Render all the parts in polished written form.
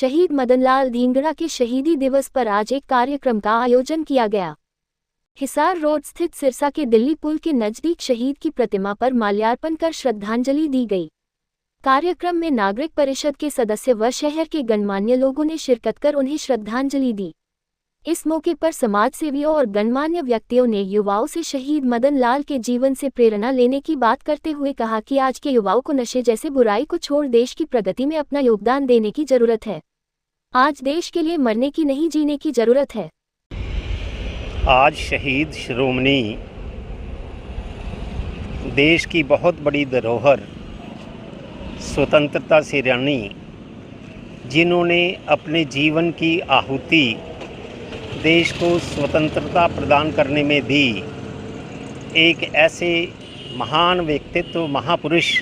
शहीद मदनलाल धींगड़ा के शहीदी दिवस पर आज एक कार्यक्रम का आयोजन किया गया। हिसार रोड स्थित सिरसा के दिल्ली पुल के नजदीक शहीद की प्रतिमा पर माल्यार्पण कर श्रद्धांजलि दी गई। कार्यक्रम में नागरिक परिषद के सदस्य व शहर के गणमान्य लोगों ने शिरकत कर उन्हें श्रद्धांजलि दी। इस मौके पर समाजसेवियों और गणमान्य व्यक्तियों ने युवाओं से शहीद मदन लाल के जीवन से प्रेरणा लेने की बात करते हुए कहा कि आज के युवाओं को नशे जैसे बुराई को छोड़ देश की प्रगति में अपना योगदान देने की जरूरत है। आज देश के लिए मरने की नहीं, जीने की जरूरत है। आज शहीद शिरोमणि देश की बहुत बड़ी धरोहर स्वतंत्रता सेनानी जिन्होंने अपने जीवन की आहुति देश को स्वतंत्रता प्रदान करने में दी, एक ऐसे महान व्यक्तित्व महापुरुष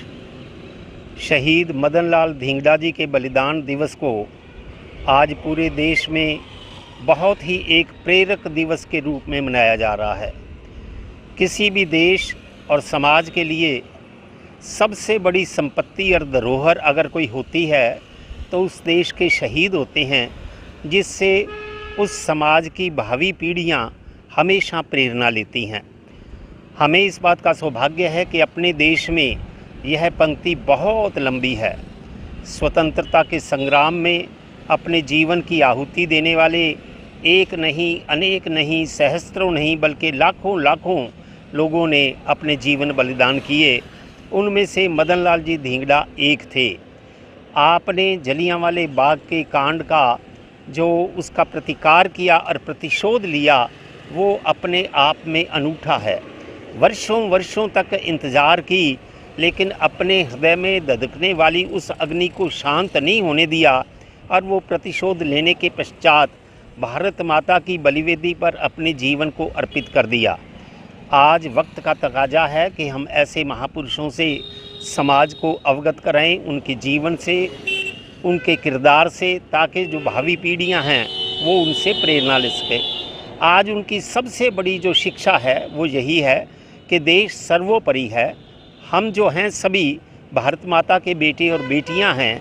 शहीद मदन लाल धींगड़ा जी के बलिदान दिवस को आज पूरे देश में बहुत ही एक प्रेरक दिवस के रूप में मनाया जा रहा है। किसी भी देश और समाज के लिए सबसे बड़ी संपत्ति और धरोहर अगर कोई होती है तो उस देश के शहीद होते हैं, जिससे उस समाज की भावी पीढ़ियां हमेशा प्रेरणा लेती हैं। हमें इस बात का सौभाग्य है कि अपने देश में यह पंक्ति बहुत लंबी है। स्वतंत्रता के संग्राम में अपने जीवन की आहुति देने वाले एक नहीं, अनेक नहीं, सहस्त्रों नहीं, बल्कि लाखों लाखों लोगों ने अपने जीवन बलिदान किए। उनमें से मदन लाल जी धींगड़ा एक थे। आपने जलियांवाले बाग के कांड का जो उसका प्रतिकार किया और प्रतिशोध लिया, वो अपने आप में अनूठा है। वर्षों वर्षों तक इंतज़ार की, लेकिन अपने हृदय में धधकने वाली उस अग्नि को शांत नहीं होने दिया और वो प्रतिशोध लेने के पश्चात भारत माता की बलिवेदी पर अपने जीवन को अर्पित कर दिया। आज वक्त का तकाजा है कि हम ऐसे महापुरुषों से समाज को अवगत कराएं, उनके जीवन से, उनके किरदार से, ताकि जो भावी पीढ़ियां हैं वो उनसे प्रेरणा ले सके। आज उनकी सबसे बड़ी जो शिक्षा है वो यही है कि देश सर्वोपरि है। हम जो हैं सभी भारत माता के बेटे और बेटियां हैं।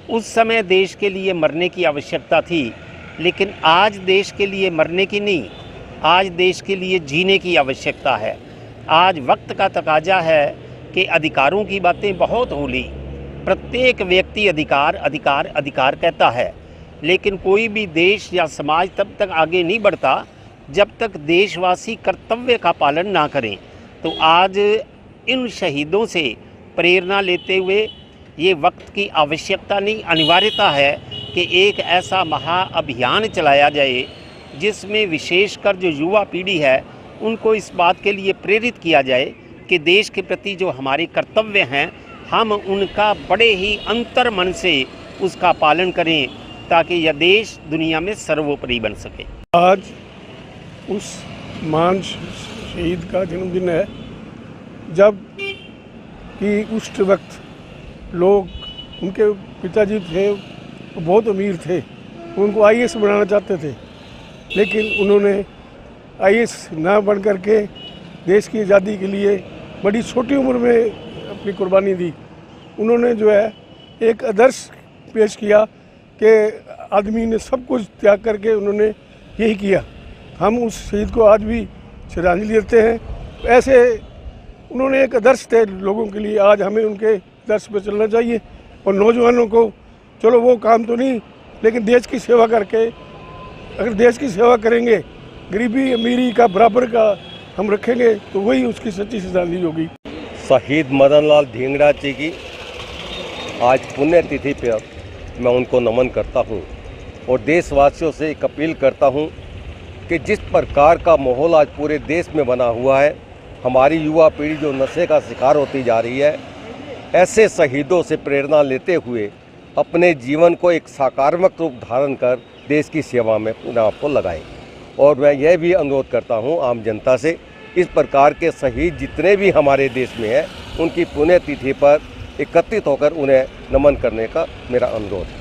उस समय देश के लिए मरने की आवश्यकता थी, लेकिन आज देश के लिए मरने की नहीं, आज देश के लिए जीने की आवश्यकता है। आज वक्त का तकाजा है कि अधिकारों की बातें बहुत होली, प्रत्येक व्यक्ति अधिकार अधिकार अधिकार कहता है, लेकिन कोई भी देश या समाज तब तक आगे नहीं बढ़ता जब तक देशवासी कर्तव्य का पालन ना करें। तो आज इन शहीदों से प्रेरणा लेते हुए ये वक्त की आवश्यकता नहीं, अनिवार्यता है कि एक ऐसा महाअभियान चलाया जाए जिसमें विशेषकर जो युवा पीढ़ी है उनको इस बात के लिए प्रेरित किया जाए कि देश के प्रति जो हमारे कर्तव्य हैं हम उनका बड़े ही अंतर मन से उसका पालन करें, ताकि यह देश दुनिया में सर्वोपरि बन सके। आज उस महान शहीद का जन्मदिन है, जब कि उस वक्त लोग, उनके पिताजी थे वो बहुत अमीर थे, उनको आईएएस बनाना चाहते थे, लेकिन उन्होंने आईएएस ना बन करके देश की आज़ादी के लिए बड़ी छोटी उम्र में अपनी कुर्बानी दी। उन्होंने जो है एक आदर्श पेश किया कि आदमी ने सब कुछ त्याग करके उन्होंने यही किया। हम उस शहीद को आज भी श्रद्धांजलि देते हैं। ऐसे उन्होंने एक आदर्श थे लोगों के लिए। आज हमें उनके आदर्श पर चलना चाहिए और नौजवानों को, चलो वो काम तो नहीं, लेकिन देश की सेवा करके, अगर देश की सेवा करेंगे, गरीबी अमीरी का बराबर का हम रखेंगे, तो वही उसकी सच्ची श्रद्धांजलि होगी। शहीद मदन लाल धींगड़ा जी की आज पुण्यतिथि पर मैं उनको नमन करता हूं और देशवासियों से एक अपील करता हूं कि जिस प्रकार का माहौल आज पूरे देश में बना हुआ है, हमारी युवा पीढ़ी जो नशे का शिकार होती जा रही है, ऐसे शहीदों से प्रेरणा लेते हुए अपने जीवन को एक सकारात्मक रूप धारण कर देश की सेवा में अपने आप को लगाएं। और मैं यह भी अनुरोध करता हूं आम जनता से, इस प्रकार के शहीद जितने भी हमारे देश में हैं, उनकी पुण्यतिथि पर एकत्रित होकर उन्हें नमन करने का मेरा अनुरोध है।